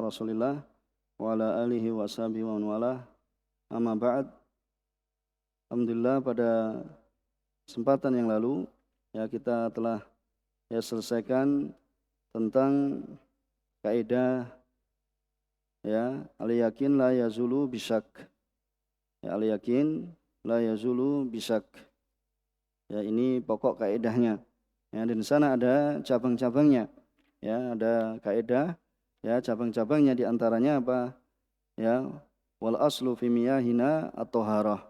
Rasulillah wa ala alihi wa sahbihi wa man walah. Amma ba'd. Alhamdulillah pada kesempatan yang lalu kita telah selesaikan tentang kaidah al-yakin la yazulu bisyak. Al-yakin la yazulu bisyak. Ini pokok kaidahnya. Dan di sana ada cabang-cabangnya. Ada kaidah cabang-cabangnya, di antaranya apa? Wal aslu fi miyahina at-taharah.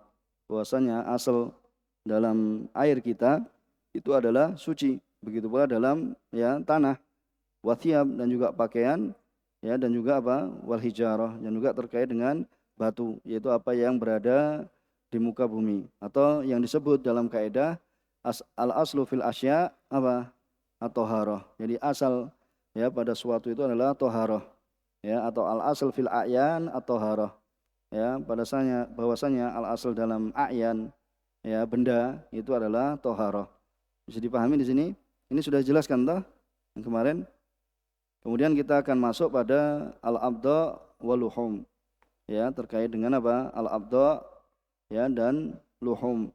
Bahwasanya asal dalam air kita itu adalah suci. Begitu pula dalam tanah, wathiyab, dan juga pakaian, dan juga apa? Wal hijarah, dan juga terkait dengan batu, yaitu apa yang berada di muka bumi, atau yang disebut dalam kaidah al aslu fil asya apa? At-taharah. Jadi asal pada suatu itu adalah taharah, atau al asl fil a'yan at-taharah. Bahwasanya al asl dalam a'yan benda itu adalah taharah. Bisa dipahami di sini? Ini sudah dijelaskan toh yang kemarin. Kemudian kita akan masuk pada al abda wal luhum, terkait dengan apa? Al abda dan luhum.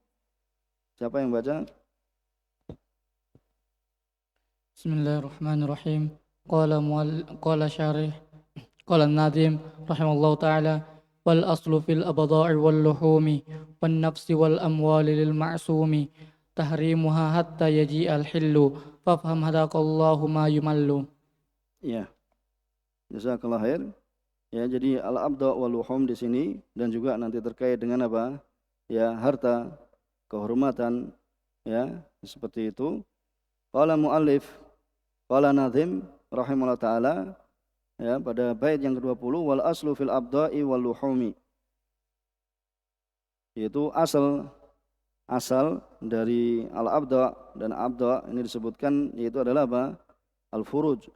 Siapa yang baca? Bismillahirrahmanirrahim. Qala syarih qala an-nadhim rahimallahu ta'ala wal aslu fil abda'i wal luhumi wan nafsi wal amwali lil ma'sumi tahrimuha hatta yaji'al hillu fafham hadakallahu ma yumallu. Jazakallahu khair. Jadi al abda wal luhum di sini, dan juga nanti terkait dengan apa? Harta, kehormatan, seperti itu. Qala muallif, qala nadhim rahimahullah ta'ala, pada bait yang ke-20, wal aslu fil abda'i wal luhumi, yaitu asal dari al abda dan abda ini disebutkan yaitu adalah apa? Al furuj,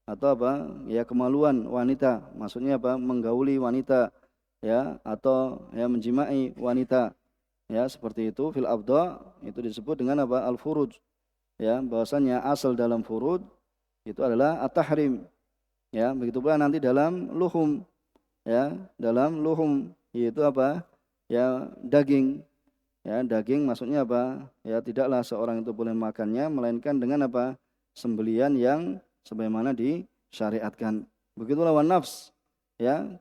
atau apa? Kemaluan wanita, maksudnya apa? Menggauli wanita, atau menjimai wanita, seperti itu. Fil abda itu disebut dengan apa? Al furuj, bahwasanya asal dalam furuj itu adalah at-tahrim. Begitu pula nanti dalam luhum, dalam luhum yaitu apa? Daging. Daging maksudnya apa? Tidaklah seorang itu boleh makannya melainkan dengan apa? Sembelian yang sebagaimana disyariatkan. Begitulah wan nafs,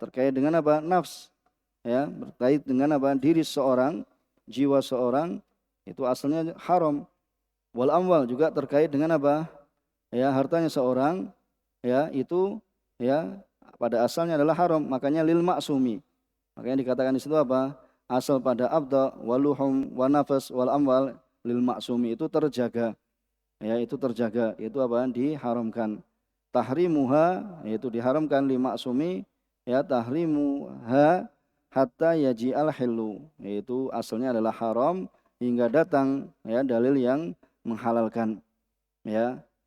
terkait dengan apa? Nafs, berkait dengan apa? Diri seorang, jiwa seorang, itu asalnya haram. Wal amwal juga terkait dengan apa? Hartanya seorang, itu pada asalnya adalah haram, makanya lil maksumi. Makanya dikatakan di situ apa? Asal pada abda wal luhum wan nafas wal amwal lil maksumi, itu terjaga. Itu terjaga, itu apa? Diharamkan. Tahrimuha, yaitu diharamkan li maksumi, tahrimuha hatta yaji'al hillu, yaitu asalnya adalah haram hingga datang dalil yang menghalalkan.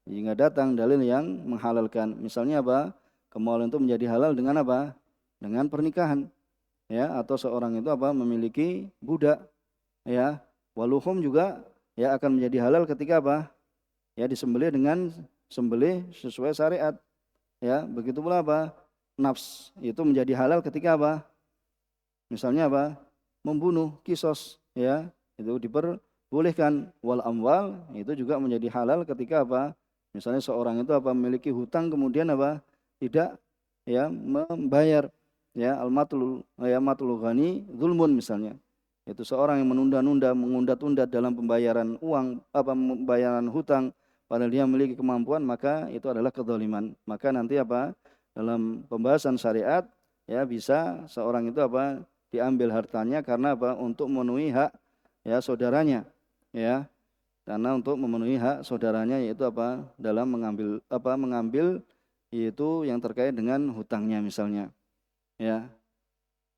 Hingga datang dalil yang menghalalkan. Misalnya apa? Kemaluan itu menjadi halal dengan apa? Dengan pernikahan, atau seorang itu apa? Memiliki budak, waluhum juga akan menjadi halal ketika apa? Disembelih dengan sembelih sesuai syariat. Begitu pula apa? Nafs itu menjadi halal ketika apa? Misalnya apa? Membunuh, kisos, itu diperbolehkan. Wal amwal itu juga menjadi halal ketika apa? Misalnya seorang itu apa? Memiliki hutang kemudian apa? Tidak membayar, al-matlul ghani zulmun misalnya. Itu seorang yang mengundat-undat dalam pembayaran uang, pembayaran hutang, padahal dia memiliki kemampuan, maka itu adalah kedzaliman. Maka nanti apa? Dalam pembahasan syariat bisa seorang itu apa? Diambil hartanya karena apa? Untuk memenuhi hak saudaranya, karena untuk memenuhi hak saudaranya, yaitu apa? Dalam mengambil yaitu yang terkait dengan hutangnya misalnya.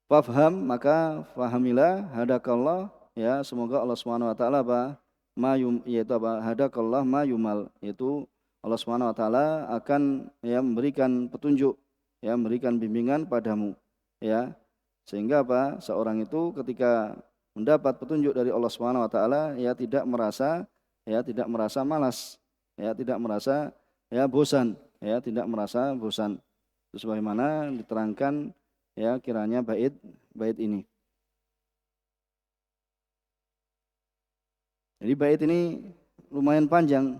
Fafham, maka fahamilah hadakallah, semoga Allah Subhanahu wa taala yaitu apa? Hadakallah ma yumal, yaitu Allah Subhanahu wa taala akan memberikan petunjuk, memberikan bimbingan padamu, sehingga apa? Seorang itu ketika mendapat petunjuk dari Allah Subhanahu wa taala tidak merasa malas, tidak merasa bosan, tidak merasa bosan. Itu sebagaimana diterangkan ya kiranya bait ini. Jadi bait ini lumayan panjang,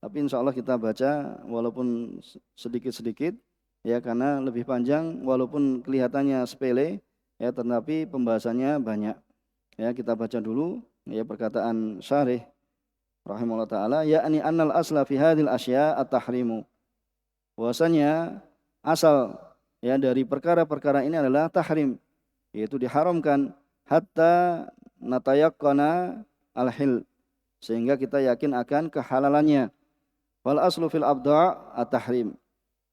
tapi insya Allah kita baca walaupun sedikit-sedikit ya, karena lebih panjang walaupun kelihatannya sepele ya, tetapi pembahasannya banyak. Ya, kita baca dulu ya perkataan syarih rahimahullah taala, yakni annal asla fi hadhil asya at-tahrimu. Bahwasanya asal ya dari perkara-perkara ini adalah tahrim, yaitu diharamkan, hatta natayaqqana al-hil, sehingga kita yakin akan kehalalannya. Wal aslu fil abda' at-tahrim.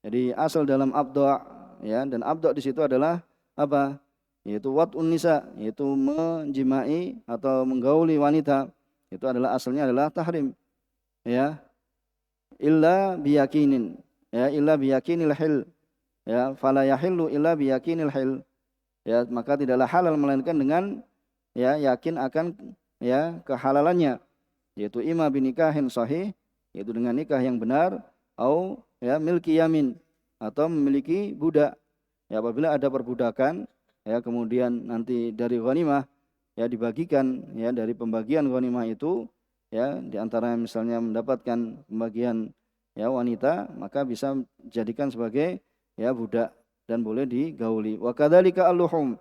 Jadi asal dalam abda' ya, dan abda' di situ adalah apa? Yaitu wat'un nisa, yaitu menjimai atau menggauli wanita. Itu adalah asalnya adalah tahrim. Ya, illa biyakinin. Ya, illa biyakinil hil. Ya, fala yahillu illa biyakinil hil. Ya, maka tidaklah halal melainkan dengan ya yakin akan ya kehalalannya, yaitu ima binikahin sahih, yaitu dengan nikah yang benar, atau ya milki yamin, atau memiliki budak. Ya, apabila ada perbudakan ya, kemudian nanti dari ghanimah ya dibagikan ya, dari pembagian ghanimah itu ya di antara misalnya mendapatkan pembagian ya wanita, maka bisa dijadikan sebagai ya budak dan boleh digauli. Wa kadzalika al-luhum.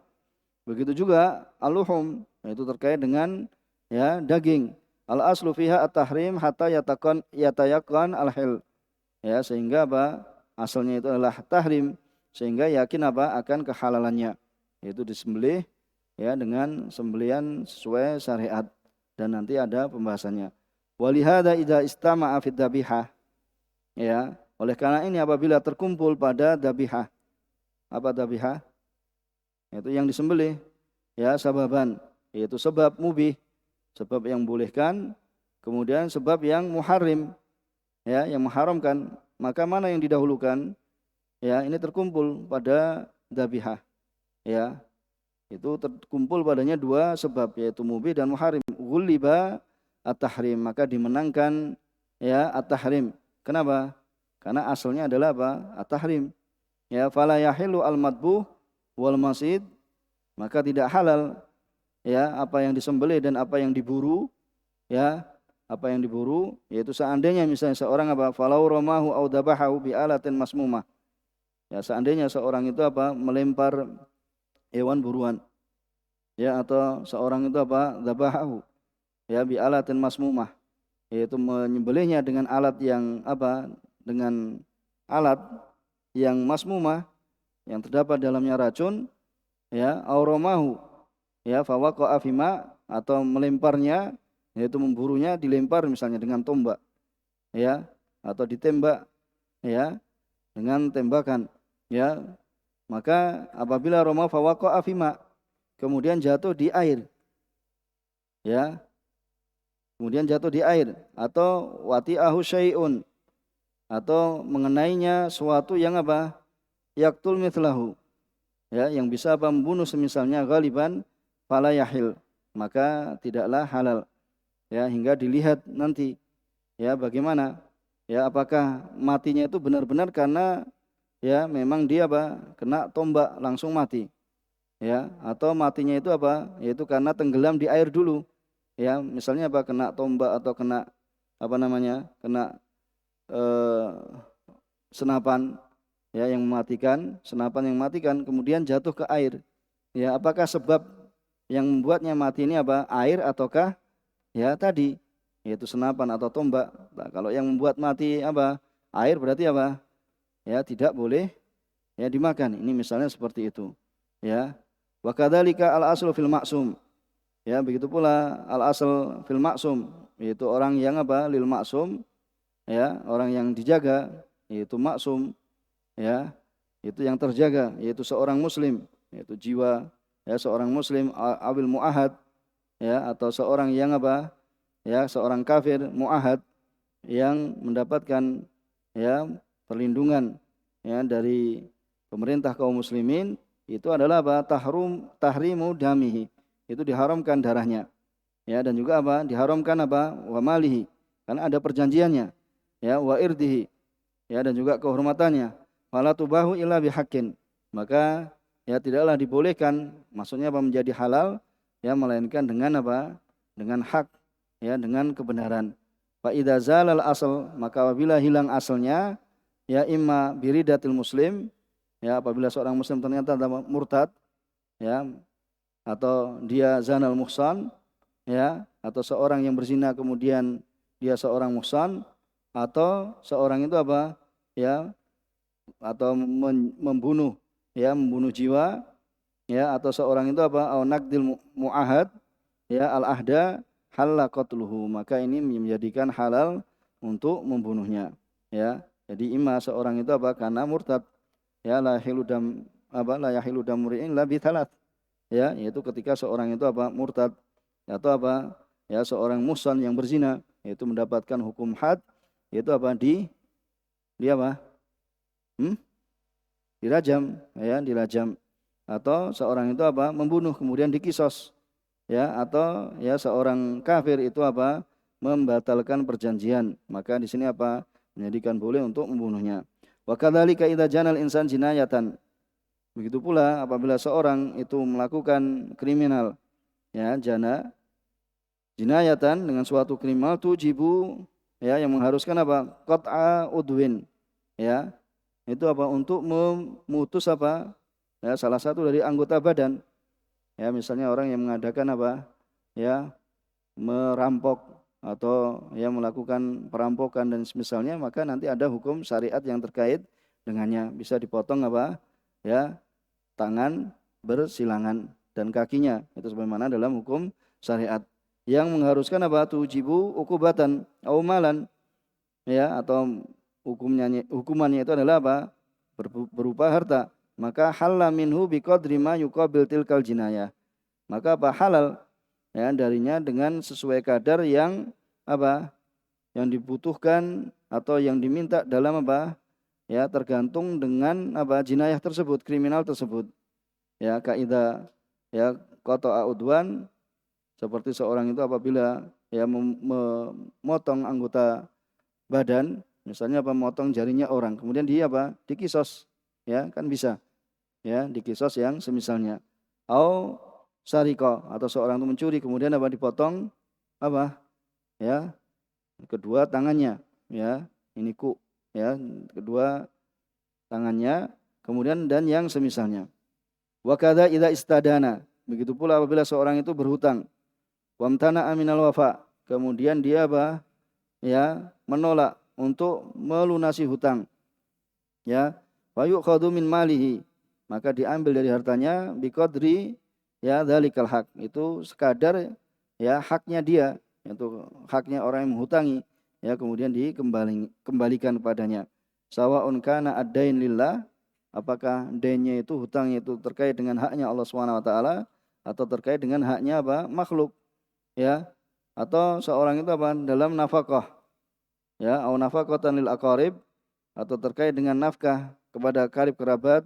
Begitu juga al-luhum, yaitu terkait dengan ya daging. Al-aslu fiha at-tahrim hatta yatayaqqan al-hil. Ya, sehingga apa? Asalnya itu adalah tahrim, sehingga yakin apa? Akan kehalalannya. Yaitu disembelih ya dengan sembelihan sesuai syariat, dan nanti ada pembahasannya. Walihada idza istama'a fid dabihah. Ya, oleh karena ini apabila terkumpul pada dabihah. Apa dabihah? Itu yang disembelih ya, sababan, yaitu sebab mubih, sebab yang bolehkan, kemudian sebab yang muharrim ya, yang mengharamkan, maka mana yang didahulukan? Ya, ini terkumpul pada dabihah ya, itu terkumpul padanya dua sebab, yaitu mubih dan muharrim. Ghuliba at-tahrim, maka dimenangkan ya at-tahrim. Kenapa? Karena asalnya adalah apa? At-tahrim. Ya, fala yahilu al-madbuh wal masid, maka tidak halal ya apa yang disembelih dan apa yang diburu ya, apa yang diburu, yaitu seandainya misalnya seorang apa? Falau ramahu au dabahu bi alatin masmumah. Ya, seandainya seorang itu apa? Melempar hewan buruan ya, atau seorang itu apa? Dabahu ya bi alatin masmumah, yaitu menyembelihnya dengan alat yang apa? Dengan alat yang masmumah, yang terdapat dalamnya racun ya, auromahu ya fawaqa'a fima, atau melemparnya, yaitu memburunya, dilempar misalnya dengan tombak ya, atau ditembak ya dengan tembakan ya, maka apabila roma fawaqa'a fima, kemudian jatuh di air ya, kemudian jatuh di air, atau wati'ahu syai'un, atau mengenainya suatu yang apa? Yaktul mithlahu ya, yang bisa apa? Membunuh semisalnya, ghaliban fala yahil, maka tidaklah halal ya, hingga dilihat nanti ya bagaimana ya, apakah matinya itu benar-benar karena ya memang dia apa? Kena tombak langsung mati ya, atau matinya itu apa? Yaitu karena tenggelam di air dulu ya, misalnya apa? Kena tombak atau kena apa namanya? Kena senapan ya yang mematikan, senapan yang mematikan, kemudian jatuh ke air. Ya, apakah sebab yang membuatnya mati ini apa? Air ataukah ya tadi yaitu senapan atau tombak? Nah, kalau yang membuat mati apa? Air, berarti apa? Ya, tidak boleh ya dimakan. Ini misalnya seperti itu. Ya. Wa kadzalika al-aslu fil ma'sum. Ya, begitu pula al-asl fil ma'sum, yaitu orang yang apa? Lil ma'sum ya, orang yang dijaga, yaitu maksum ya, itu yang terjaga, yaitu seorang muslim, yaitu jiwa ya seorang muslim, awil muahad ya, atau seorang yang apa ya, seorang kafir muahad yang mendapatkan ya perlindungan ya dari pemerintah kaum muslimin, itu adalah apa? Tahrimu damihi, itu diharamkan darahnya ya, dan juga apa? Diharamkan apa? Wa malihi, karena ada perjanjiannya ya, wa irdihi ya, dan juga kehormatannya. fala tubahu illa bihaqqin. Maka ya tidaklah dibolehkan, maksudnya apa, menjadi halal ya melainkan dengan apa? Dengan hak, ya dengan kebenaran. Fa idza zalal asal, maka apabila hilang asalnya, ya imma biridatil muslim, ya apabila seorang muslim ternyata murtad, ya atau dia zanal muhsan, ya atau seorang yang berzina kemudian dia seorang muhsan, atau seorang itu apa? Ya atau membunuh, ya membunuh jiwa, ya atau seorang itu apa? Au naqdil muahad, ya al ahda halla qatluhu, maka ini menjadikan halal untuk membunuhnya, ya. Jadi imma seorang itu apa? Karena murtad, ya la yahilu dam apa la yahilu damri'in la bi thalath, ya yaitu ketika seorang itu apa? Murtad, atau apa? Ya seorang muhsan yang berzina, yaitu mendapatkan hukum had, yaitu apa? Di apa? Hmm? Dirajam, ya dirajam. Atau seorang itu apa? Membunuh kemudian dikisos, ya atau ya seorang kafir itu apa? Membatalkan perjanjian, maka di sini apa? Menjadikan boleh untuk membunuhnya. Wa kadzalika idza janal insan jinayatan, begitu pula apabila seorang itu melakukan kriminal, ya jinayatan dengan suatu kriminal tujibu, ya yang mengharuskan apa? Qat'a udwin, ya itu apa? Untuk memutus apa? Ya salah satu dari anggota badan, ya misalnya orang yang mengadakan apa? Ya merampok atau ya melakukan perampokan dan semisalnya, maka nanti ada hukum syariat yang terkait dengannya, bisa dipotong apa? Ya tangan bersilangan dan kakinya, itu sebagaimana dalam hukum syariat yang mengharuskan apa? Tujibu ukubatan au malan, ya atau hukumannya itu adalah apa? Berupa harta. Maka halal minhu biqadri ma yuqabil tilkal jinayah, maka apa? Halal ya darinya dengan sesuai kadar yang apa? Yang dibutuhkan atau yang diminta dalam apa? Ya tergantung dengan apa? Jinayah tersebut, kriminal tersebut. Ya kaidah ya qata'a udwan, seperti seorang itu apabila ya memotong anggota badan, misalnya apa? Memotong jarinya orang, kemudian dia apa? Dikisos, ya kan bisa, ya dikisos yang semisalnya. Au sariko, atau seorang itu mencuri kemudian apa? Dipotong apa? Ya kedua tangannya, ya ini ya kedua tangannya, kemudian dan yang semisalnya. Wa kadza idza istadana, begitu pula apabila seorang itu berhutang, wamtana aminal wafa, kemudian dia apa? Ya menolak untuk melunasi hutang, ya wa yu'khadhu min malihi, maka diambil dari hartanya biqadri ya dzalikal haq, itu sekadar ya haknya dia, itu haknya orang yang menghutangi, ya kemudian dikembalikan kepadanya. Sawaun kana ad-dain lillah, apakah dainnya itu, hutangnya itu terkait dengan haknya Allah Subhanahu wa taala atau terkait dengan haknya apa? Makhluk, ya. Atau seorang itu apa? Dalam nafkah, ya, au nafaqatan lil aqarib, atau terkait dengan nafkah kepada karib kerabat,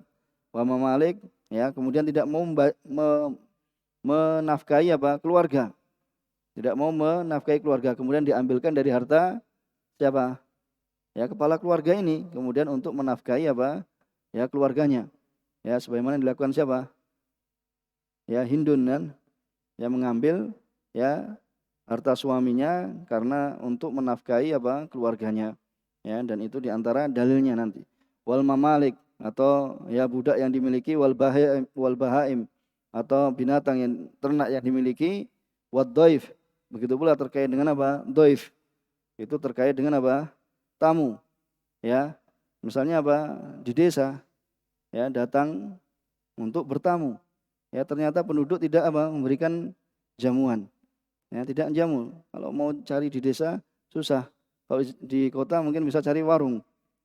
wa mamalik, ya, kemudian tidak mau menafkahi apa? Keluarga. Tidak mau menafkahi keluarga, kemudian diambilkan dari harta siapa? Ya, kepala keluarga ini, kemudian untuk menafkahi apa? Ya, keluarganya. Ya, sebagaimana dilakukan siapa? Ya, Hindun kan, yang mengambil ya harta suaminya karena untuk menafkahi apa? Keluarganya. Ya, dan itu diantara dalilnya nanti. Wal mamalik, atau ya budak yang dimiliki, wal bahaim, atau binatang yang ternak yang dimiliki, wad doif, begitu pula terkait dengan apa? Doif, itu terkait dengan apa? Tamu, ya misalnya apa? Di desa, ya datang untuk bertamu, ya ternyata penduduk tidak apa? Memberikan jamuan, ya tidak jamu. Kalau mau cari di desa susah, kalau di kota mungkin bisa cari warung,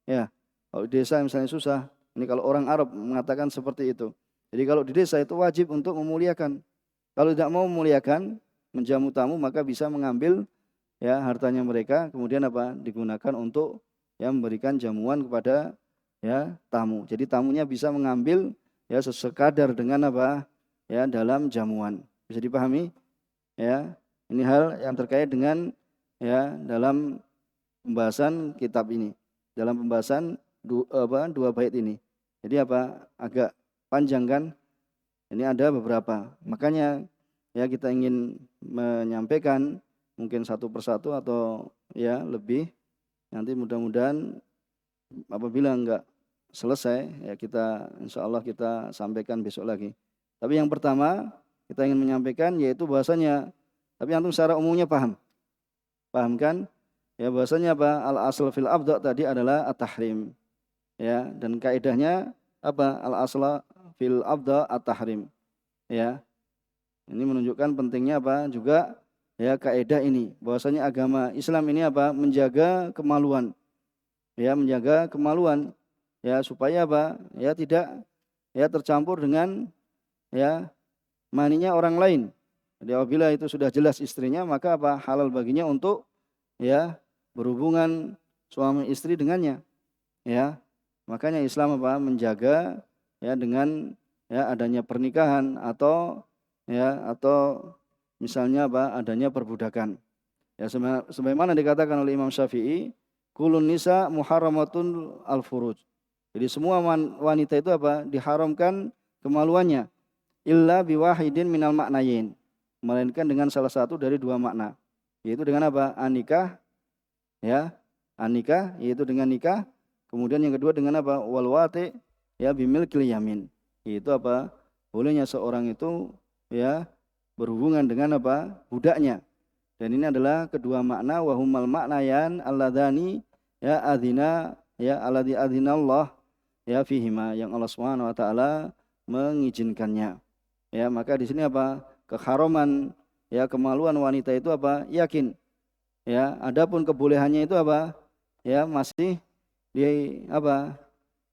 ya kalau di desa misalnya susah. Ini kalau orang Arab mengatakan seperti itu. Jadi kalau di desa itu wajib untuk memuliakan. Kalau tidak mau memuliakan, menjamu tamu, maka bisa mengambil ya hartanya mereka, kemudian apa? Digunakan untuk ya memberikan jamuan kepada ya tamu. Jadi tamunya bisa mengambil ya sesekadar dengan apa? Ya dalam jamuan. Bisa dipahami? Ya. Ini hal yang terkait dengan ya dalam pembahasan kitab ini. Dalam pembahasan dua bait ini. Jadi agak panjang kan? Ini ada beberapa. Makanya ya kita ingin menyampaikan mungkin satu persatu atau ya lebih. Nanti mudah-mudahan apabila enggak selesai ya kita insya Allah kita sampaikan besok lagi. Tapi yang pertama kita ingin menyampaikan yaitu bahasanya, tapi antum secara umumnya paham kan? Ya bahasanya al asl fil abda tadi adalah at-tahrim. Ya, dan kaidahnya al asla fil abda at-tahrim. Ya. Ini menunjukkan pentingnya juga ya kaidah ini bahwasanya agama Islam ini menjaga kemaluan. Ya, menjaga kemaluan ya supaya ya tidak ya tercampur dengan ya maninya orang lain. Jadi apabila itu sudah jelas istrinya maka halal baginya untuk ya berhubungan suami istri dengannya. Ya. Makanya Islam menjaga ya dengan ya adanya pernikahan atau misalnya adanya perbudakan. Ya sebagaimana dikatakan oleh Imam Syafi'i, kulun nisa muharramatun al-furuj. Jadi semua wanita itu diharamkan kemaluannya illa biwahidin minal maknayin, melainkan dengan salah satu dari dua makna, yaitu dengan anikah ya, anikah yaitu dengan nikah, kemudian yang kedua dengan walwati ya bimilkil yamin, yaitu bolehnya seorang itu ya berhubungan dengan budaknya. Dan ini adalah kedua makna wahumal maknayan alladhani ya adzina ya alladhi adzinallah ya fihima, yang Allah Subhanahu wa taala mengizinkannya. Ya, maka di sini keharaman ya kemaluan wanita itu yakin. Ya, adapun kebolehannya itu ya masih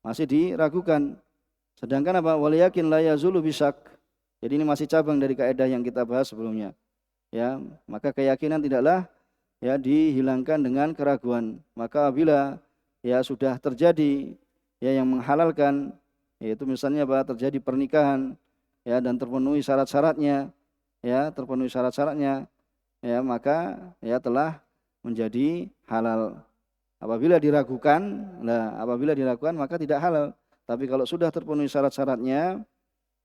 masih diragukan. Sedangkan wal yakin la yazulu bisyak. Jadi ini masih cabang dari kaidah yang kita bahas sebelumnya. Ya, maka keyakinan tidaklah ya dihilangkan dengan keraguan. Maka bila ya sudah terjadi ya yang menghalalkan, yaitu misalnya terjadi pernikahan ya dan terpenuhi syarat-syaratnya ya maka ya telah menjadi halal. Apabila diragukan maka tidak halal. Tapi kalau sudah terpenuhi syarat-syaratnya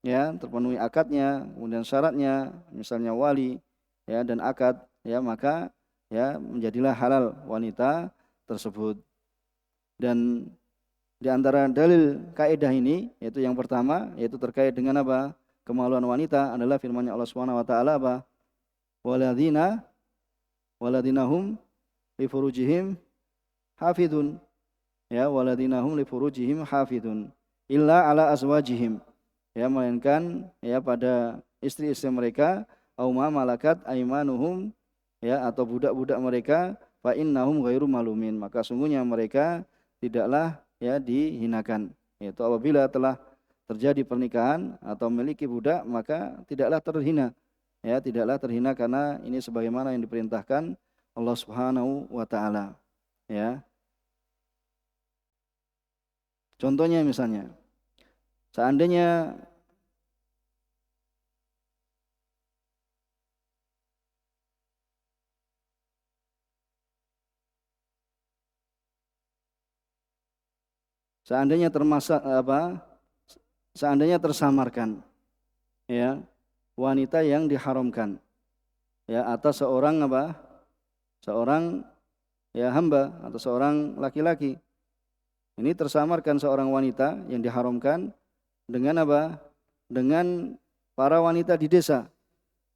ya, terpenuhi akadnya, kemudian syaratnya misalnya wali ya dan akad ya, maka ya menjadilah halal wanita tersebut. Dan di antara dalil kaidah ini yaitu yang pertama yaitu terkait dengan kemaluan wanita adalah firman-Nya Allah Subhanahu wa taala waladina hum li furujihim hafidun ya, waladina hum li furujihim hafidun illa ala azwajihim ya, melainkan ya pada istri-istri mereka au ma malakat aimanuhum ya, atau budak-budak mereka, fa innahum ghairu malumin, maka sungguhnya mereka tidaklah ya dihinakan. Yaitu apabila telah terjadi pernikahan atau memiliki budak maka tidaklah terhina. Ya, tidaklah terhina karena ini sebagaimana yang diperintahkan Allah Subhanahu wa taala. Ya. Contohnya misalnya seandainya seandainya tersamarkan ya wanita yang diharamkan ya atas seorang ya hamba atau seorang laki-laki. Ini tersamarkan seorang wanita yang diharamkan dengan dengan para wanita di desa.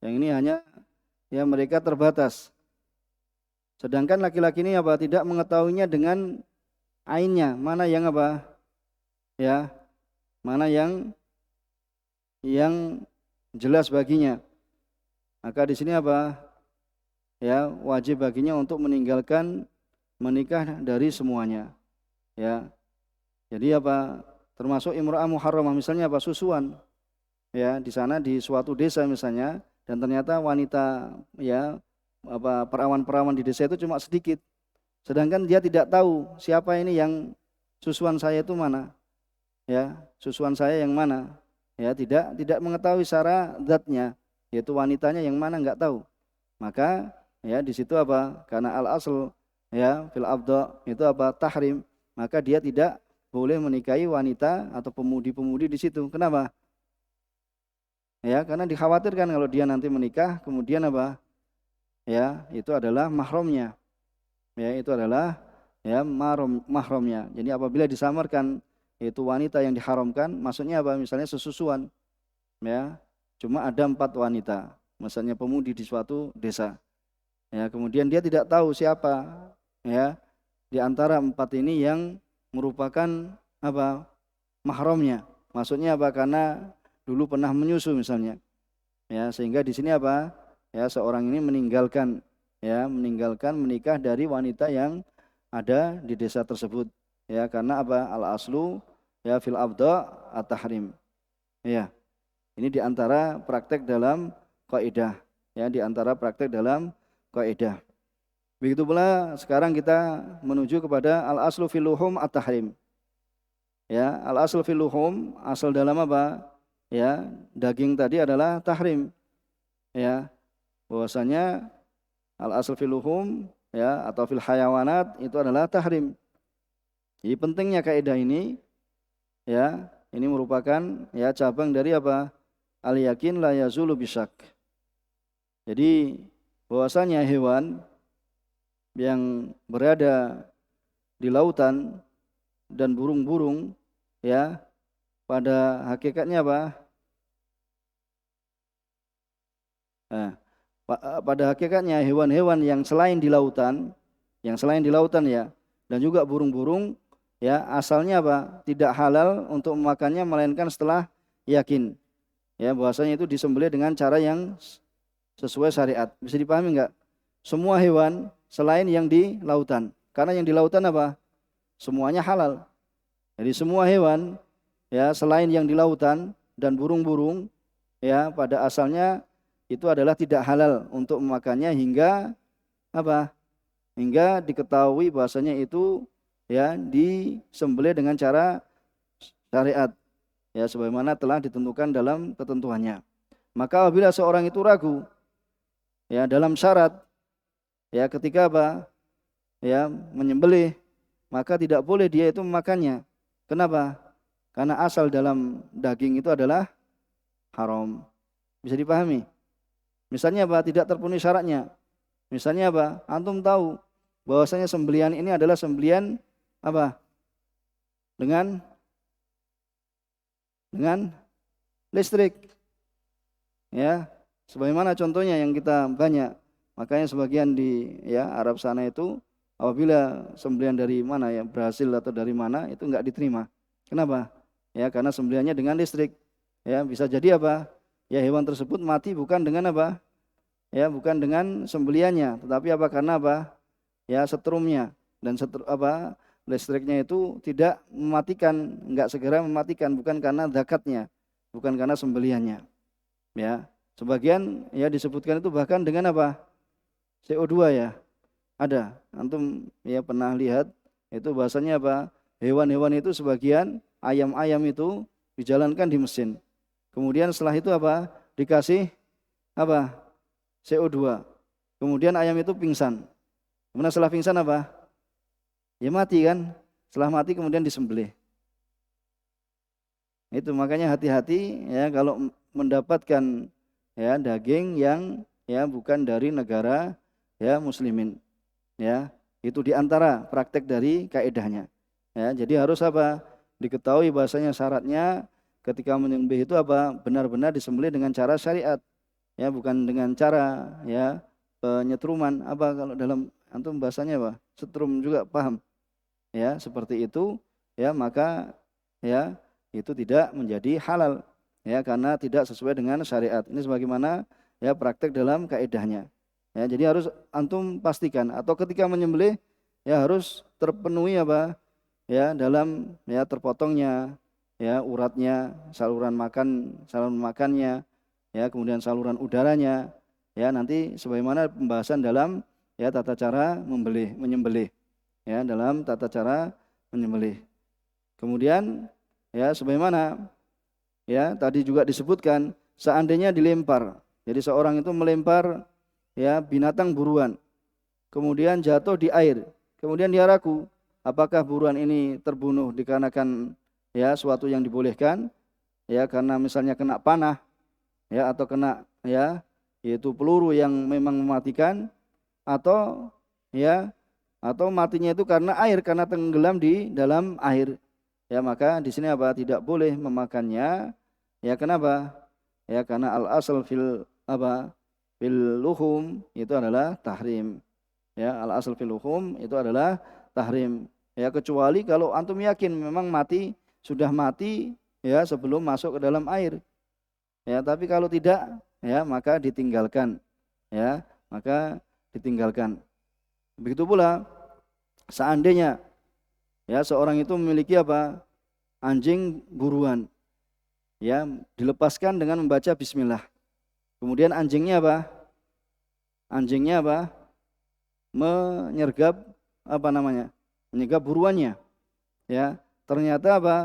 Yang ini hanya ya mereka terbatas. Sedangkan laki-laki ini tidak mengetahuinya dengan ainnya, mana yang ya, mana yang jelas baginya. Maka di sini ya wajib baginya untuk meninggalkan menikah dari semuanya. Ya. Jadi termasuk imra'ah muharramah, misalnya susuan. Ya, di sana di suatu desa misalnya, dan ternyata wanita ya perawan-perawan di desa itu cuma sedikit. Sedangkan dia tidak tahu siapa ini yang susuan saya itu mana. Ya, susuan saya yang mana. Ya, tidak mengetahui secara zatnya, yaitu wanitanya yang mana enggak tahu. Maka ya di situ karena al-asl ya fil abda itu tahrim, maka dia tidak boleh menikahi wanita atau pemudi-pemudi di situ. Kenapa? Ya, karena dikhawatirkan kalau dia nanti menikah, kemudian apa? Ya, itu adalah mahramnya. Ya, itu adalah ya mahramnya. Jadi apabila disamarkan itu wanita yang diharamkan, maksudnya apa? Misalnya sesusuan, ya. Cuma ada 4 wanita, misalnya pemudi di suatu desa. Ya, kemudian dia tidak tahu siapa ya di antara 4 ini yang merupakan apa? Mahramnya. Maksudnya apa? Karena dulu pernah menyusu misalnya. Ya, sehingga di sini apa? Ya, seorang ini meninggalkan menikah dari wanita yang ada di desa tersebut. Ya, karena apa? Al aslu ya fil abda at-tahrim. Ya. Ini di antara praktek dalam kaidah, ya, di antara praktek dalam kaidah. Begitu pula sekarang kita menuju kepada al aslu fil luhum at-tahrim. Ya, al aslu fil luhum, asal dalam apa? Ya, daging tadi adalah tahrim. Ya, bahwasanya al aslu fil luhum ya atau fil hayawanat itu adalah tahrim. Jadi pentingnya kaidah ini ya, ini merupakan ya cabang dari apa? Al yakin la yazulu bisyak. Jadi bahwasanya hewan yang berada di lautan dan burung-burung ya pada hakikatnya apa? Nah, pada hakikatnya hewan-hewan yang selain di lautan, ya, dan juga burung-burung ya asalnya apa? Tidak halal untuk memakannya melainkan setelah yakin. Ya, bahwasanya itu disembelih dengan cara yang sesuai syariat. Bisa dipahami enggak? Semua hewan selain yang di lautan. Karena yang di lautan apa? Semuanya halal. Jadi semua hewan ya selain yang di lautan dan burung-burung ya pada asalnya itu adalah tidak halal untuk memakannya hingga apa? Hingga diketahui bahwasanya itu ya disembelih dengan cara syariat. Ya sebagaimana telah ditentukan dalam ketentuannya. Maka apabila seorang itu ragu ya dalam syarat ya ketika apa? Ya menyembelih, maka tidak boleh dia itu memakannya. Kenapa? Karena asal dalam daging itu adalah haram. Bisa dipahami? Misalnya apa? Tidak terpenuhi syaratnya. Misalnya apa? Antum tahu bahwasanya sembelihan ini adalah sembelihan apa? Dengan listrik. Ya, sebagaimana contohnya yang kita banyak. Makanya sebagian di ya Arab sana itu apabila sembelihan dari mana ya, Brasil atau dari mana itu enggak diterima. Kenapa? Ya, karena sembelihannya dengan listrik. Ya, bisa jadi apa? Ya hewan tersebut mati bukan dengan apa? Ya, bukan dengan sembelihannya, tetapi apa? Karena apa? Ya, setrumnya dan listriknya itu tidak mematikan, enggak segera mematikan, bukan karena zakatnya, bukan karena sembelihannya. Ya, sebagian ya disebutkan itu bahkan dengan apa? CO2 ya. Ada. Antum ya pernah lihat itu bahasanya apa? Hewan-hewan itu sebagian ayam-ayam itu dijalankan di mesin. Kemudian setelah itu apa? Dikasih apa? CO2. Kemudian ayam itu pingsan. Kemudian setelah pingsan apa? Ya mati kan? Setelah mati kemudian disembelih. Itu makanya hati-hati ya kalau mendapatkan ya daging yang ya bukan dari negara ya muslimin. Ya, itu diantara praktek dari kaidahnya. Ya, jadi harus apa? Diketahui bahasanya syaratnya ketika menyembelih itu apa? Benar-benar disembelih dengan cara syariat. Ya, bukan dengan cara ya penyetruman. Apa kalau dalam antum bahasanya apa? Setrum juga paham. Ya, seperti itu ya maka ya itu tidak menjadi halal ya karena tidak sesuai dengan syariat. Ini sebagaimana ya praktek dalam kaidahnya. Ya, jadi harus antum pastikan atau ketika menyembelih ya harus terpenuhi apa? Ya, dalam ya terpotongnya ya uratnya, saluran makannya, ya kemudian saluran udaranya. Ya, nanti sebagaimana pembahasan dalam ya tata cara menyembelih. Ya, dalam tata cara menyembelih. Kemudian ya sebagaimana ya tadi juga disebutkan seandainya dilempar. Jadi seorang itu melempar ya binatang buruan. Kemudian jatuh di air. Kemudian dia ragu, apakah buruan ini terbunuh dikarenakan ya suatu yang dibolehkan, ya karena misalnya kena panah, ya atau kena ya yaitu peluru yang memang mematikan, atau ya atau matinya itu karena air, karena tenggelam di dalam air. Ya maka di sini apa? Tidak boleh memakannya. Ya kenapa? Ya karena al asal fil apa? Fil luhum itu adalah tahrim. Ya al asal fil luhum itu adalah tahrim. Ya kecuali kalau antum yakin memang mati, sudah mati ya sebelum masuk ke dalam air. Ya tapi kalau tidak ya maka ditinggalkan. Ya maka ditinggalkan. Begitu pula seandainya ya seorang itu memiliki apa? Anjing buruan. Ya, dilepaskan dengan membaca bismillah. Kemudian anjingnya apa? Anjingnya apa? Menyergap apa namanya? Menyergap buruannya. Ya, ternyata apa?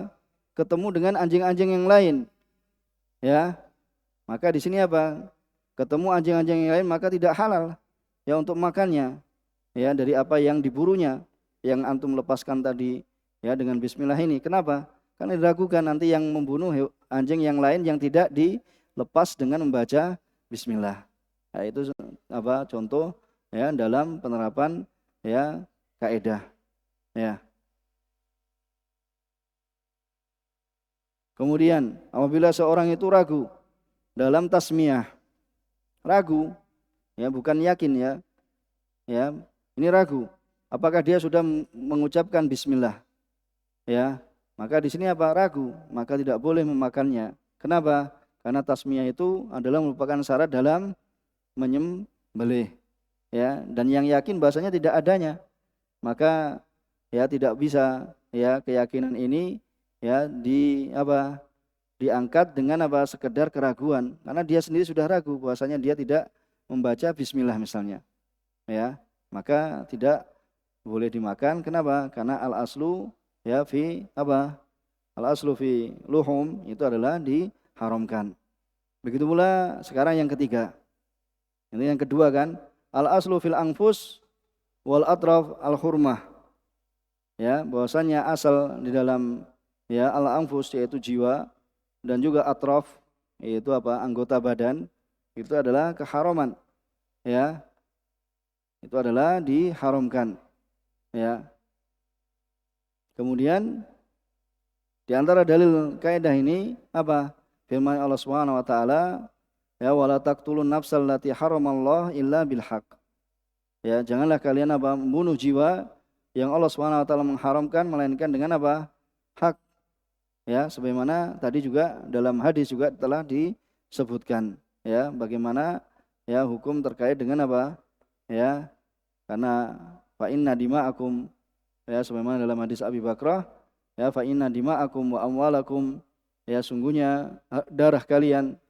Ketemu dengan anjing-anjing yang lain. Ya. Maka di sini apa? Ketemu anjing-anjing yang lain maka tidak halal ya untuk makannya. Ya, dari apa yang diburunya, yang antum lepaskan tadi ya dengan bismillah ini. Kenapa? Karena diragukan nanti yang membunuh anjing yang lain yang tidak dilepas dengan membaca bismillah. Nah, itu apa contoh ya dalam penerapan ya kaidah ya. Kemudian apabila seorang itu ragu dalam tasmiyah, ragu ya bukan yakin ya. Ya, ini ragu apakah dia sudah mengucapkan bismillah. Ya, maka di sini apa? Ragu, maka tidak boleh memakannya. Kenapa? Karena tasmiyah itu adalah merupakan syarat dalam menyembelih. Ya, dan yang yakin bahasanya tidak adanya, maka ya tidak bisa ya keyakinan ini ya diangkat dengan apa? Sekedar keraguan. Karena dia sendiri sudah ragu bahasanya dia tidak membaca bismillah misalnya. Ya, maka tidak boleh dimakan. Kenapa? Karena al aslu ya fi apa? Al aslu fi luhum itu adalah diharamkan. Begitu pula sekarang yang ketiga. Ini yang kedua kan? Al aslu fil anfus wal atraf al hurmah. Ya, bahwasanya asal di dalam ya al anfus yaitu jiwa dan juga atraf yaitu apa? Anggota badan itu adalah keharaman. Ya. Itu adalah diharamkan. Ya. Kemudian di antara dalil kaidah ini apa? Firman Allah Subhanahu wa taala, ya wala taqtulun nafsal lati haramallah illa bil haqq. Ya, janganlah kalian apa? Membunuh jiwa yang Allah Subhanahu wa taala mengharamkan melainkan dengan apa? Hak. Ya, sebagaimana tadi juga dalam hadis juga telah disebutkan, ya, bagaimana ya hukum terkait dengan apa? Ya, karena fa inna dima'akum ya sebagaimana dalam hadis Abi Bakrah ya fa inna dima'akum wa amwalakum ya sungguhnya darah kalian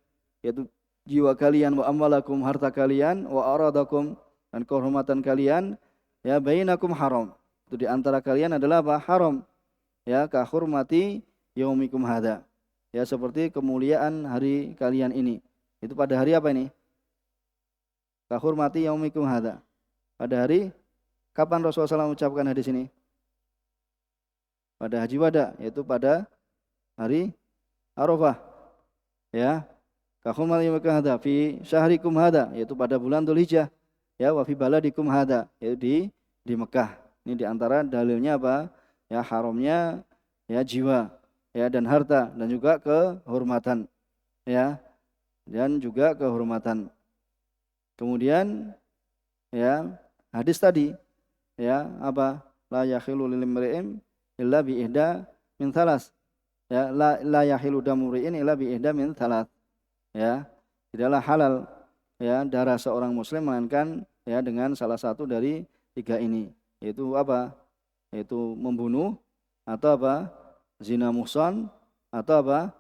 yaitu jiwa kalian wa amwalakum harta kalian wa aradakum dan kehormatan kalian ya bainakum haram. Itu di antara kalian adalah apa? Haram. Ya ka hurmati yaumikum hada. Ya seperti kemuliaan hari kalian ini. Itu pada hari apa ini? Ka hurmati yaumikum hada. Pada hari kapan Rasulullah SAW mengucapkan hadis ini? Pada Haji Wada, yaitu pada hari Arafah. Ya. Kahumul yawmikum hada fi syahrikum hada, yaitu pada bulan Dzulhijjah. Ya, wa fi baladikum hada, yaitu di Mekah. Ini di antara dalilnya apa? Ya haramnya ya jiwa, ya dan harta dan juga kehormatan. Ya. Dan juga kehormatan. Kemudian ya hadis tadi ya apa la yahilu lil imri'in illa bi ihda min thalas ya la yahilu damu imri'in illa bi ihda min thalas ya tidaklah halal ya darah seorang muslim melainkan ya dengan salah satu dari tiga ini yaitu apa yaitu membunuh atau apa zina muhsan atau apa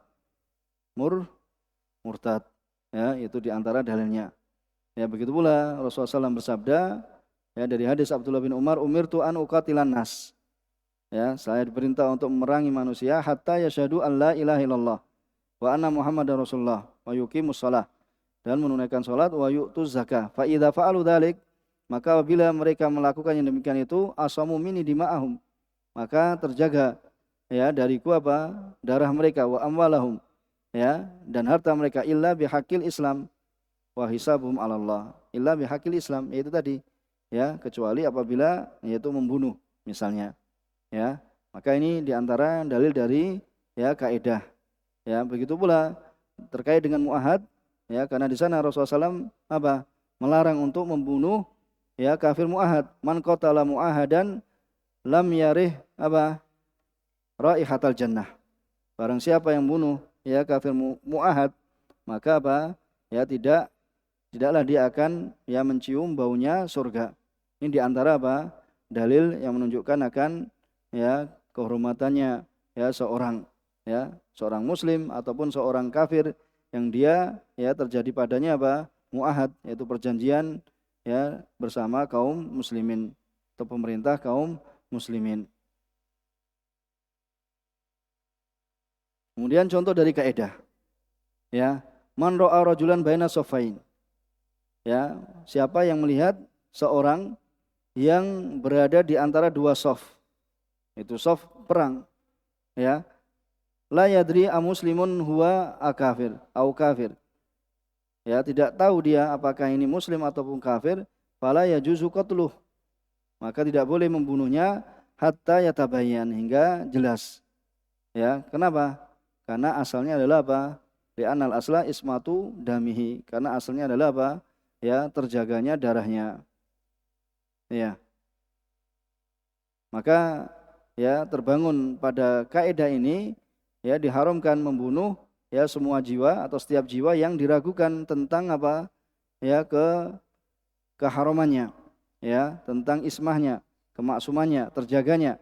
murtad ya itu di antara dalilnya ya begitu pula Rasulullah SAW bersabda ya dari hadis Abdullah bin Umar umirtu an uqatilan nas ya saya diperintah untuk memerangi manusia hatta yasyhadu an la ilaha illallah wa anna muhammadar rasulullah wa yuqimus shalah dan menunaikan salat wa yu'tuz zakah fa idza fa'alu dzalik maka apabila mereka melakukan yang demikian itu asamu minni dima'ahum maka terjaga ya dariku apa? Darah mereka wa amwalahum ya dan harta mereka illa bihaqil Islam wa hisabuhum 'ala Allah. Illa bihaqil Islam yaitu tadi ya kecuali apabila yaitu membunuh misalnya ya. Maka ini diantara dalil dari ya kaidah ya. Begitu pula terkait dengan muahad ya karena di sana Rasulullah SAW apa? Melarang untuk membunuh ya kafir muahad. Man qatala muahadan lam yarih apa? Raihatal jannah. Barang siapa yang bunuh ya kafir muahad maka apa? Ya tidaklah dia akan ya mencium baunya surga. Ini diantara apa? Dalil yang menunjukkan akan ya kehormatannya ya seorang muslim ataupun seorang kafir yang dia ya terjadi padanya apa? Muahad yaitu perjanjian ya bersama kaum muslimin atau pemerintah kaum muslimin. Kemudian contoh dari kaidah ya, man ra'a rajulan baina safain. Ya, siapa yang melihat seorang yang berada di antara dua shaf. Itu shaf perang. Ya. La yadri a muslimun huwa akafir au kafir. Ya, tidak tahu dia apakah ini muslim ataupun kafir, fala yajuzu qatluh. Maka tidak boleh membunuhnya hatta yatabayyan hingga jelas. Ya, kenapa? Karena asalnya adalah apa? Li'anal asla ismatu damihi. Karena asalnya adalah apa? Ya, terjaganya darahnya. Ya. Maka ya terbangun pada kaidah ini ya diharamkan membunuh ya semua jiwa atau setiap jiwa yang diragukan tentang apa? Ya keharamannya. Ya, tentang ismahnya, kemaksumannya, terjaganya.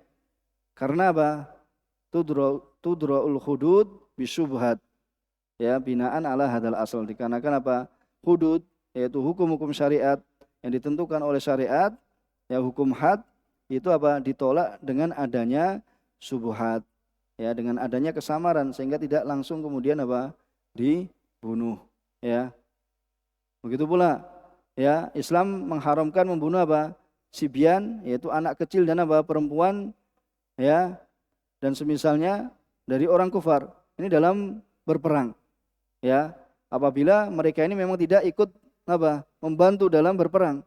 Karena apa? Tudra'ul hudud bisyubhat. Ya, binaan ala hadal asal. Dikarenakan apa? Hudud yaitu hukum-hukum syariat yang ditentukan oleh syariat, ya hukum had itu apa? Ditolak dengan adanya syubhat. Ya, dengan adanya kesamaran sehingga tidak langsung kemudian apa? Dibunuh, ya. Begitu pula ya, Islam mengharamkan membunuh apa? Sibyan yaitu anak kecil dan apa? Perempuan ya dan semisalnya dari orang kufar. Ini dalam berperang. Ya, apabila mereka ini memang tidak ikut apa? Membantu dalam berperang.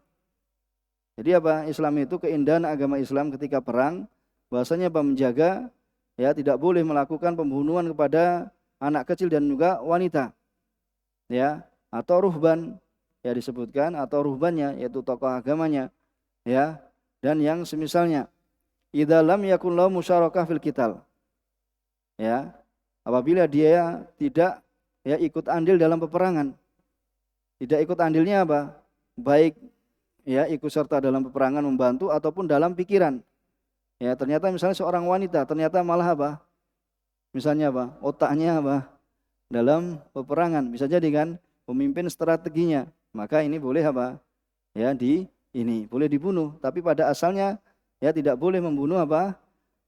Jadi apa? Islam itu keindahan agama Islam ketika perang bahwasanya apa? Menjaga ya tidak boleh melakukan pembunuhan kepada anak kecil dan juga wanita. Ya, atau ruhban ya disebutkan atau ruhbannya yaitu tokoh agamanya ya dan yang semisalnya. Idza lam yakun lahu musyarakah fil qital. Ya, apabila dia tidak ya ikut andil dalam peperangan. Tidak ikut andilnya apa? Baik ya ikut serta dalam peperangan membantu ataupun dalam pikiran. Ya, ternyata misalnya seorang wanita ternyata malah apa? Misalnya apa? Otaknya apa? Dalam peperangan. Bisa jadi kan pemimpin strateginya. Maka ini boleh apa? Ya ini boleh dibunuh, tapi pada asalnya ya tidak boleh membunuh apa?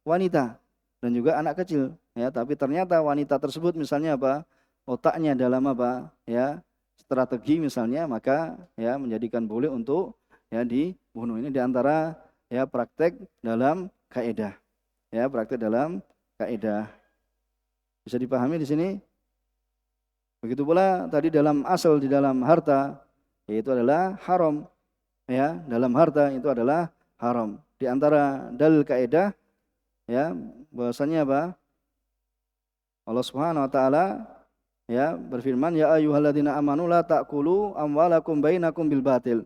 Wanita dan juga anak kecil. Ya, tapi ternyata wanita tersebut misalnya apa? Otaknya dalam apa? Ya, strategi misalnya, maka ya menjadikan boleh untuk ya dibunuh. Ini diantara ya praktek dalam kaidah. Ya, praktek dalam kaidah. Bisa dipahami di sini? Begitu pula tadi dalam asal di dalam harta yaitu adalah haram. Ya, dalam harta itu adalah haram. Di antara dalil kaidah ya bahwasanya apa? Allah Subhanahu wa taala ya berfirman ya ayyuhalladzina amanu la ta'kulu amwalakum bainakum bil batil.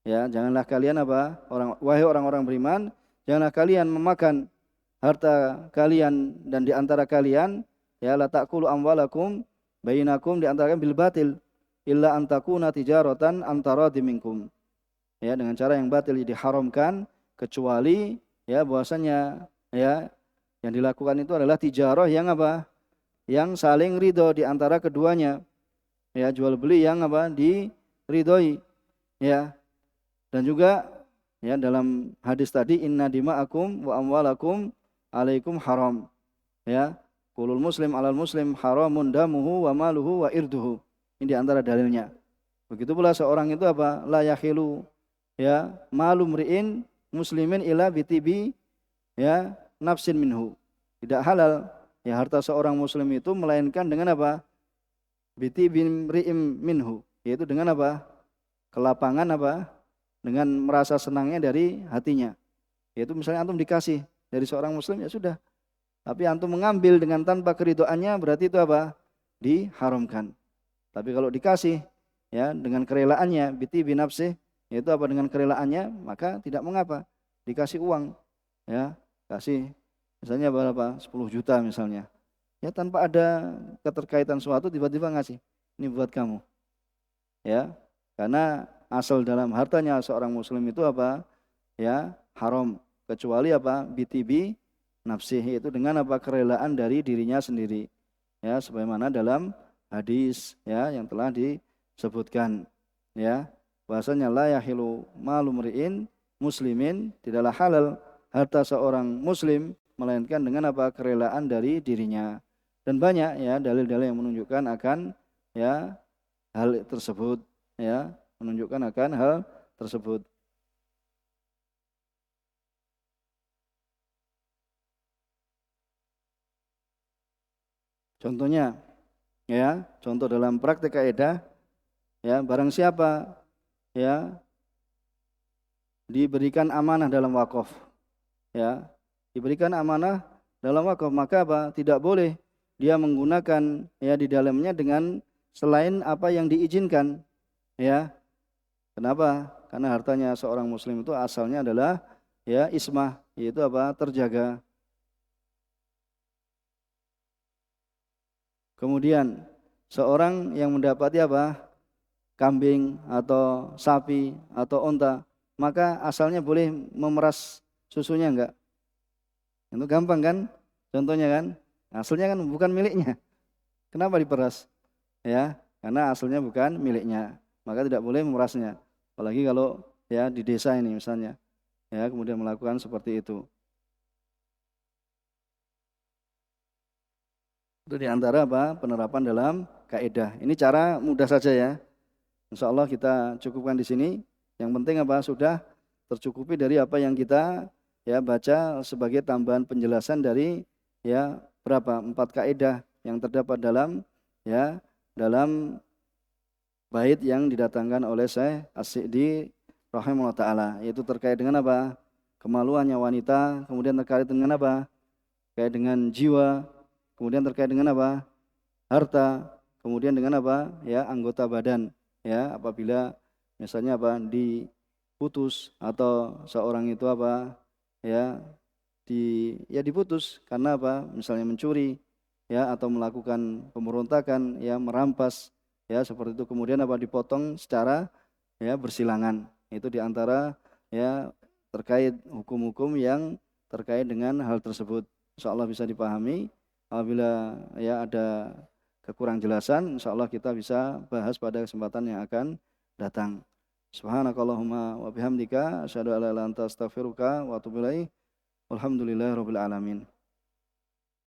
Ya, janganlah kalian apa? Wahai orang-orang beriman, janganlah kalian memakan harta kalian dan di antara kalian ya la ta'kulu amwalakum bainakum di antara kalian bil batil illa an takuna tijaratan antara minkum. Ya, dengan cara yang batil diharamkan kecuali ya bahwasanya ya yang dilakukan itu adalah tijarah yang apa? Yang saling ridho di antara keduanya. Ya, jual beli yang apa? Diridhoi. Ya. Dan juga ya dalam hadis tadi inna dima'akum wa amwalakum alaikum haram. Ya. Kulul muslim alal muslim haramun damuhu wa maluhu wa irduhu. Ini di antara dalilnya. Begitu pula seorang itu apa? La yakhilu ya malu mri'in muslimin ila bitibi ya nafsin minhu. Tidak halal ya harta seorang muslim itu melainkan dengan apa? Biti bin ri'im minhu, yaitu dengan apa? Kelapangan apa? Dengan merasa senangnya dari hatinya. Yaitu misalnya antum dikasih dari seorang muslim ya sudah. Tapi antum mengambil dengan tanpa keridhoannya berarti itu apa? Diharamkan. Tapi kalau dikasih ya dengan kerelaannya biti binafsih, yaitu apa dengan kerelaannya, maka tidak mengapa. Dikasih uang ya, kasih misalnya berapa? 10 juta misalnya. Ya tanpa ada keterkaitan suatu tiba-tiba ngasih. Ini buat kamu. Ya. Karena asal dalam hartanya seorang muslim itu apa? Ya, haram kecuali apa? BTB nafsih, yaitu dengan apa? Kerelaan dari dirinya sendiri. Ya, sebagaimana dalam hadis ya yang telah disebutkan ya, bahasanya la yahilu malu mri'in muslimin, tidaklah halal harta seorang muslim melainkan dengan apa? Kerelaan dari dirinya. Dan banyak ya dalil-dalil yang menunjukkan akan ya hal tersebut ya, menunjukkan akan hal tersebut. Contohnya ya, contoh dalam praktek kaidah ya, barang siapa ya diberikan amanah dalam wakaf ya, diberikan amanah dalam wakaf, maka apa? Tidak boleh dia menggunakan ya di dalamnya dengan selain apa yang diizinkan ya. Kenapa? Karena hartanya seorang muslim itu asalnya adalah ya ismah, yaitu apa? Terjaga. Kemudian seorang yang mendapati apa? Kambing atau sapi atau onta, maka asalnya boleh memeras susunya enggak? Itu gampang kan? Contohnya kan? Asalnya kan bukan miliknya. Kenapa diperas? Ya, karena asalnya bukan miliknya. Maka tidak boleh memerasnya. Apalagi kalau ya di desa ini misalnya. Ya, kemudian melakukan seperti itu. Itu diantara apa? Penerapan dalam kaidah. Ini cara mudah saja ya. Insya Allah kita cukupkan di sini. Yang penting apa? Sudah tercukupi dari apa yang kita ya baca sebagai tambahan penjelasan dari ya berapa? 4 kaidah yang terdapat dalam ya dalam bait yang didatangkan oleh Syekh As-Sa'di rahimahullah taala, yaitu terkait dengan apa? Kemaluannya wanita, kemudian terkait dengan apa? Terkait dengan jiwa, kemudian terkait dengan apa? Harta, kemudian dengan apa? Ya, anggota badan. Ya, apabila misalnya apa? Diputus atau seorang itu apa? Ya, diputus karena apa? Misalnya mencuri, ya, atau melakukan pemberontakan, ya, merampas, ya, seperti itu. Kemudian apa? Dipotong secara ya bersilangan. Itu diantara ya terkait hukum-hukum yang terkait dengan hal tersebut. Insya Allah bisa dipahami. Apabila ya ada kekurang jelasan, insya Allah kita bisa bahas pada kesempatan yang akan datang. Subhanakallahumma wa bihamdika asyhadu an la ilaha illa anta astaghfiruka wa atubu ilaik. Walhamdulillahirabbil alamin.